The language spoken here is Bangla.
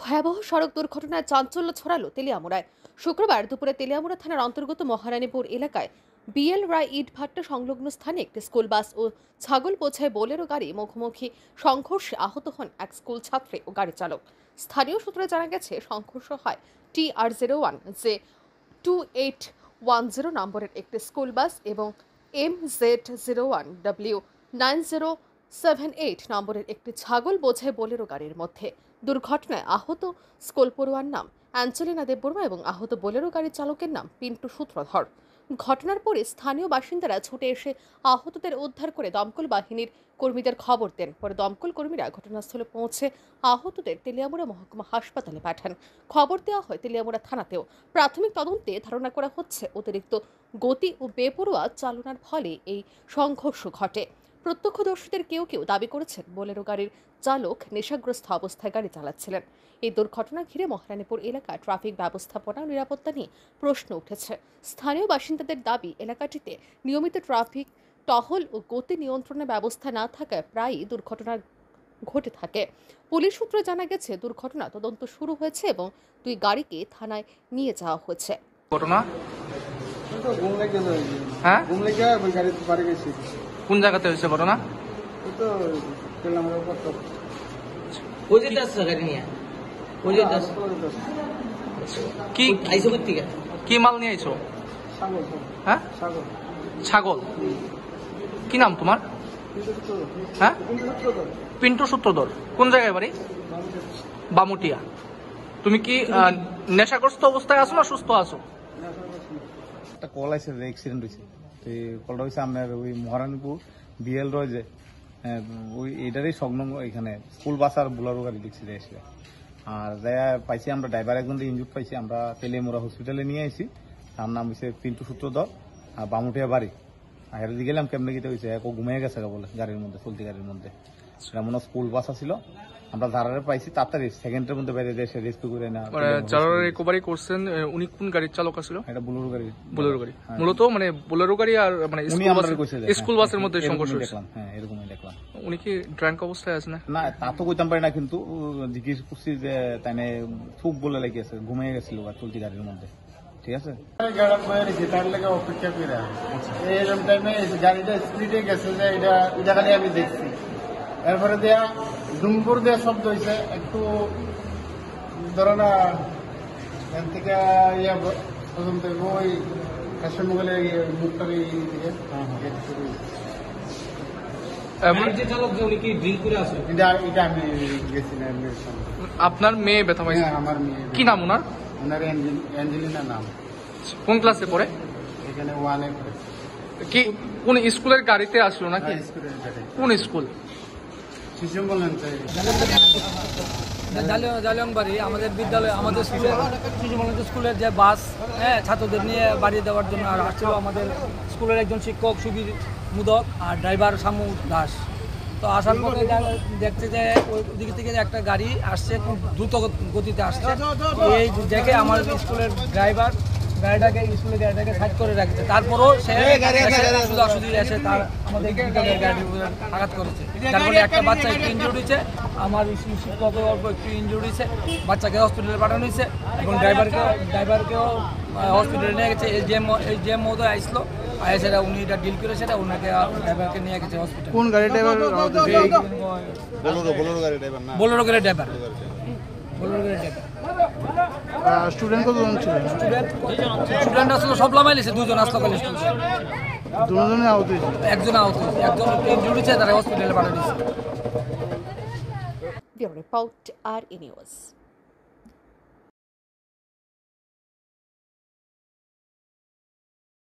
ভয়াবহ সড়ক দুর্ঘটনায় চাঞ্চল্য ছড়ালো তেলিয়ামুড়ায়। শুক্রবার দুপুরে তেলিয়ামুড়া থানার অন্তর্গত মহারানীপুর এলাকায় বিএল রায় ইটভাট্টা সংলগ্ন স্থানে একটি স্কুল বাস ও ছাগল বোঝাই বোলেরো গাড়ি মুখোমুখি সংঘর্ষে আহত হন এক স্কুল ছাত্রী ও গাড়ি চালক। স্থানীয় সূত্রে জানা গেছে, সংঘর্ষ হয় TR01 যে 2810 নম্বরের একটি স্কুল বাস এবং MZ01W9078 নম্বরের একটি ছাগল বোঝাই বোলেরো গাড়ির মধ্যে। দুর্ঘটনায় আহত স্কুল পড়ুয়ার নাম অ্যাঞ্জেলিনা দেববর্মা এবং আহত বোলেরো গাড়ির চালকের নাম পিন্টু সূত্রধর। ঘটনার পরে স্থানীয় বাসিন্দারা ছুটে এসে আহতদের উদ্ধার করে দমকল বাহিনীর কর্মীদের খবর দেন। পরে দমকল কর্মীরা ঘটনাস্থলে পৌঁছে আহতদের তেলিয়ামুড়া মহকুমা হাসপাতালে পাঠান। খবর দেওয়া হয় তেলিয়ামুড়া থানাতেও। প্রাথমিক তদন্তে ধারণা করা হচ্ছে অতিরিক্ত গতি ও বেপরোয়া চালনার ফলে এই সংঘর্ষ ঘটে। প্রত্যক্ষদর্শীদের কেউ কেউ দাবি করেছেন বোলেরো গাড়ির চালক নেশাগ্রস্ত অবস্থায় গাড়ি চালাচ্ছিলেন। এই দুর্ঘটনা ঘিরে মহারানীপুর এলাকায় ট্রাফিক ব্যবস্থাপনা ও নিরাপত্তা নিয়ে প্রশ্ন উঠেছে। স্থানীয় বাসিন্দাদের দাবি, এলাকাটিতে নিয়মিত ট্রাফিক টহল ও গতি নিয়ন্ত্রণের ব্যবস্থা না থাকায় প্রায়ই দুর্ঘটনা ঘটে থাকে। পুলিশ সূত্রে জানা গেছে, দুর্ঘটনা তদন্ত শুরু হয়েছে এবং দুই গাড়িকে থানায় নিয়ে যাওয়া হয়েছে। ঘটনা হ্যাঁ কোন জায়গাতে হয়েছে ঘটনা? কি মাল নিয়ে আইছো? হ্যাঁ, ছাগল। কি নাম তোমার? হ্যাঁ, পিন্টু সূত্রধর। কোন জায়গায় বাড়ি? বামুটিয়া। তুমি কি নেশাগ্রস্ত অবস্থায় আছো না সুস্থ আছো? একটা কল আছে, অ্যাক্সিডেন্ট হয়েছে। কলটা হয়েছে আপনার ওই মহারানীপুর বিএল রয় যে ওই এটারই সংলগ্ন এখানে স্কুল বাস আর বোলেরো গাড়ি দেখছি এসে। আর যাই পাইছি আমরা ড্রাইভার একজন ইনজুর পাইছি, আমরা তেলিয়ামুড়া হসপিটালে নিয়ে আসি। তার নাম হচ্ছে পিন্টু সূত্রধর আর বামুটিয়া বাড়ি। আর গেলাম কেমনে গিয়ে হয়েছে, ও ঘুমিয়ে গেছে বলে গাড়ির মধ্যে, চলতি গাড়ির মধ্যে। সেটা মনে হয় স্কুল বাস ছিল। আমরা ধারারে পাইছি তাড়াতাড়ি সেকেন্ডের মধ্যে বাইরে এসে রেস্কিউ করে না। যারা রিকভারি করছেন উনি কোন গাড়ির চালক ছিল? এটা বোলেরো গাড়ি। বোলেরো গাড়ি মূলত মানে বোলেরো গাড়ি আর মানে স্কুল বাসের মধ্যে সংঘর্ষ দেখলাম। হ্যাঁ, এরকমই দেখলাম। উনি কি ড্রাঙ্ক অবস্থায় আছে না? না, তা তো কইতাম পারি না, কিন্তু জিজ্ঞেস করছি যে তাই খুব বলে লেগেছে, ঘুমিয়ে গেছিল চলতি গাড়ির মধ্যে। ঠিক আছে, অপেক্ষা করে এরকম টাইমে গাড়িটা স্পিডে গেছে যে এটা খালি আমি দেখছি। এরপরে দেয়া দুমপুর দেওয়া শব্দ হয়েছে, একটু ধরো না এর থেকে ইয়া পর্যন্ত ওই কাশের মোবাইলের মুখটার দিকে এটা আমি গেছি না। আপনার মেয়ে ব্যথা পাইছে? আমার মেয়ে। কি নাম ওনার? ওনার অ্যাঞ্জেলিনা নাম। কোন ক্লাসে পড়ে? এখানে 1-এ পড়ে। কি কোন স্কুলের গাড়িতে আসলো নাকি? স্কুলের গাড়ি। কোন স্কুল? শিশু বললেন জালিয়ানবাড়ি আমাদের বিদ্যালয়, আমাদের স্কুলের শিশু মন্দির স্কুলের যে বাস, হ্যাঁ, ছাত্রদের নিয়ে বাড়ি দেওয়ার জন্য আর আসছিল আমাদের স্কুলের একজন শিক্ষক সুবীর মুদক আর ড্রাইভার শামু দাস। তো আসার পরে দেখতে যে ওই দিক থেকে একটা গাড়ি আসছে, খুব দ্রুত গতিতে আসছে। এই দেখে আমার স্কুলের ড্রাইভার গাড়িটাকে সাইড করে রাখছে। তারপরও সে সোজাসুজি এসে তার আমাদের বিদ্যালয়ের গাড়ির উপরে আঘাত করেছে। তারপরে একটা বাচ্চা একটু ইনজুরি হয়েছে, আমার শিক্ষক অল্প একটু ইনজুরি হয়েছে। বাচ্চাকে হসপিটালে পাঠানো হয়েছে এবং ড্রাইভারকেও হসপিটালে নিয়ে গেছে। এই যে মহোদয় আসলো, সেটা উনি এটা ডিল করে সেটা ওনাকে ড্রাইভারকে নিয়ে গেছে হসপিটালে। কোন গাড়ি ড্রাইভার? বোলেরো গাড়ির ড্রাইভার। স্টুডেন্ট কতজন ছিল? স্টুডেন্ট আসলে সব লামাই লিছে, দুজন আসলো খালি স্টুডেন্ট। দুজনে আহত হয়েছে? একজন আহত হয়েছে, একজন ইনজুরি হয়েছে, তারা হসপিটালে পাঠিয়ে দিয়েছে। ব্যুরো রিপোর্ট, আর নিউজ।